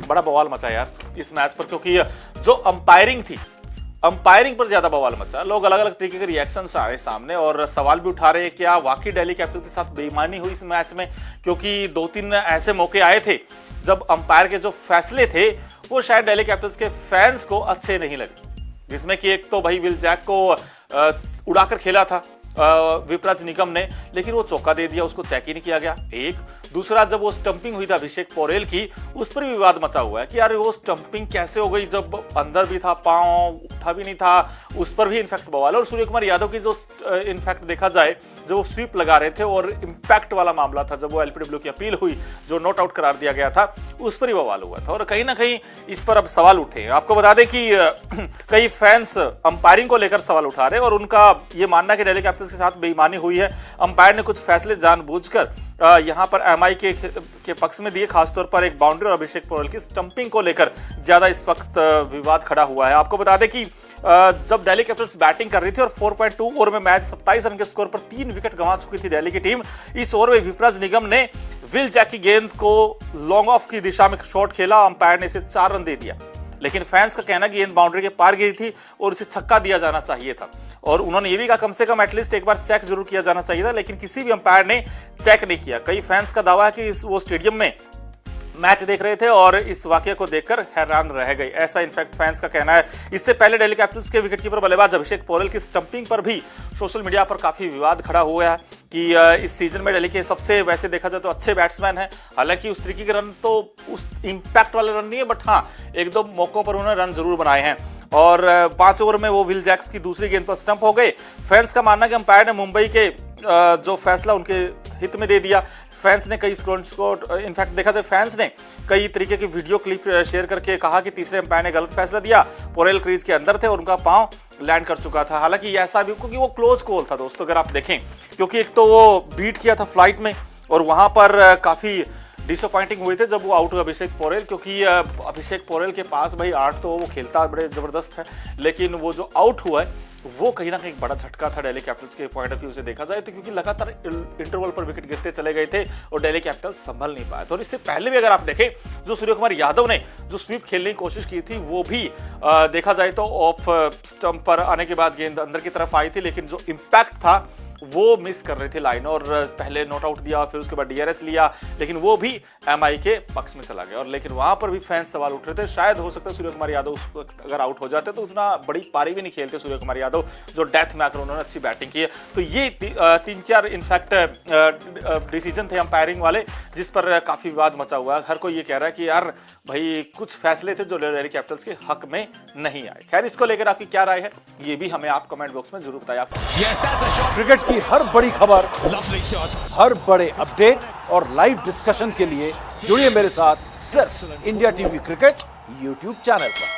बड़ा बवाल मचा यार इस मैच पर, क्योंकि जो अंपायरिंग थी, अंपायरिंग पर ज्यादा बवाल मचा। लोग अलग अलग तरीके के रिएक्शंस आ रहे सामने और सवाल भी उठा रहे हैं क्या वाकई दिल्ली कैपिटल्स के साथ बेईमानी हुई इस मैच में, क्योंकि 2-3 ऐसे मौके आए थे जब अंपायर के जो फैसले थे वो शायद दिल्ली कैपिटल्स के फैंस को अच्छे नहीं लगे, जिसमें कि एक तो भाई विल जैक को उड़ाकर खेला था विपराज निगम ने, लेकिन वो चौका दे दिया, उसको चेक ही नहीं किया गया। एक दूसरा, जब वो स्टंपिंग हुई था अभिषेक पौरेल की, उस पर भी विवाद मचा हुआ है कि यार वो स्टंपिंग कैसे हो गई जब अंदर भी था, पांव उठा भी नहीं था, उस पर भी इनफैक्ट बवाल है। और सूर्य कुमार यादव की जो इनफैक्ट देखा जाए जो वो स्वीप लगा रहे थे और इंपैक्ट वाला मामला था, जब वो एलपीडब्ल्यू की अपील हुई जो नॉट आउट करार दिया गया था, उस पर ही बवाल हुआ था और कहीं ना कहीं इस पर अब सवाल उठे हैं। आपको बता दें कि कई फैंस अंपायरिंग को लेकर सवाल उठा रहे हैं और उनका ये मानना है कि दिल्ली कैपिटल्स के साथ बेईमानी हुई है। अंपायर ने कुछ फैसले जानबूझकर यहां पर एमआई के पक्ष में दिए, खासतौर पर एक बाउंड्री और अभिषेक पौरेल की स्टंपिंग को लेकर ज्यादा इस वक्त विवाद खड़ा हुआ है। आपको बता दें कि जब दिल्ली कैपिटल्स बैटिंग कर रही थी और 4.2 ओवर में मैच 27 रन के स्कोर पर 3 विकेट गंवा चुकी थी दिल्ली की टीम, इस ओवर में विपराज निगम ने विल जैक की गेंद को लॉन्ग ऑफ की दिशा में शॉट खेला, अंपायर ने इसे 4 रन दे दिया, लेकिन फैंस का कहना कि गेंद बाउंड्री के पार गिरी थी और इसे छक्का दिया जाना चाहिए था। और उन्होंने ये भी कहा कम से कम एटलीस्ट एक बार चेक जरूर किया जाना चाहिए था, लेकिन किसी भी अंपायर ने चेक नहीं किया। कई फैंस का दावा है कि वो स्टेडियम में मैच देख रहे थे और इस वाकये को देखकर हैरान रह गए, ऐसा इनफैक्ट फैंस का कहना है। इससे पहले दिल्ली कैपिटल्स के विकेटकीपर बल्लेबाज अभिषेक पौरेल की स्टंपिंग पर भी सोशल मीडिया पर काफी विवाद खड़ा हुआ है कि इस सीजन में दिल्ली के सबसे वैसे देखा जाए तो अच्छे बैट्समैन हैं, हालांकि उस तरीके के रन तो उस इंपैक्ट वाले रन नहीं है, बट हाँ एक दो मौकों पर उन्होंने रन जरूर बनाए हैं। और 5 ओवर में वो विल जैक्स की दूसरी गेंद पर स्टंप हो गए। फैंस का मानना है कि अंपायर ने मुंबई के जो फैसला उनके हित में दे दिया। फैंस ने कई स्क्रीनशॉट, इनफैक्ट देखा जाए फैंस ने कई तरीके की वीडियो क्लिप शेयर करके कहा कि तीसरे अंपायर ने गलत फैसला दिया, पौरेल क्रीज के अंदर थे और उनका पांव लैंड कर चुका था। हालांकि ऐसा भी, क्योंकि वो क्लोज कॉल था दोस्तों अगर आप देखें, क्योंकि एक तो वो बीट किया था फ्लाइट में और वहां पर काफी डिसअपॉइंटिंग हुए थे जब वो आउट हुए अभिषेक पौरेल, क्योंकि अभिषेक पौरेल के पास भाई 8 तो वो खेलता बड़े जबरदस्त है, लेकिन वो जो आउट हुआ है वो कहीं ना कहीं बड़ा झटका था दिल्ली कैपिटल्स के पॉइंट ऑफ व्यू से देखा जाए तो, क्योंकि लगातार इंटरवल पर विकेट गिरते चले गए थे और दिल्ली कैपिटल्स संभल नहीं पाए। और इससे पहले भी अगर आप देखें जो सूर्य कुमार यादव ने जो स्वीप खेलने की कोशिश की थी वो भी देखा जाए तो ऑफ स्टंप पर आने के बाद गेंद अंदर की तरफ आई थी, लेकिन जो इम्पैक्ट था वो मिस कर रही थी लाइन और पहले नॉट आउट दिया, फिर उसके बाद डीआरएस लिया, लेकिन वो भी एमआई के पक्ष में चला गया। और लेकिन वहां पर भी फैंस सवाल उठ रहे थे, शायद हो सकता है सूर्य कुमार यादव उस वक्त अगर आउट हो जाते तो उतना बड़ी पारी भी नहीं खेलते सूर्य कुमार यादव, जो डेथ में आकर उन्होंने अच्छी बैटिंग की है। तो ये 3-4 इनफैक्ट डिसीजन थे अंपायरिंग वाले जिस पर काफी विवाद मचा हुआ है। हर कोई ये कह रहा है कि यार भाई कुछ फैसले थे जो दिल्ली कैपिटल्स के हक में नहीं आए। खैर इसको लेकर आपकी क्या राय है ये भी हमें आप कमेंट बॉक्स में जरूर बताइए। क्रिकेट की हर बड़ी खबर, हर बड़े अपडेट और लाइव डिस्कशन के लिए जुड़िए मेरे साथ सिर्फ India TV cricket YouTube channel पर।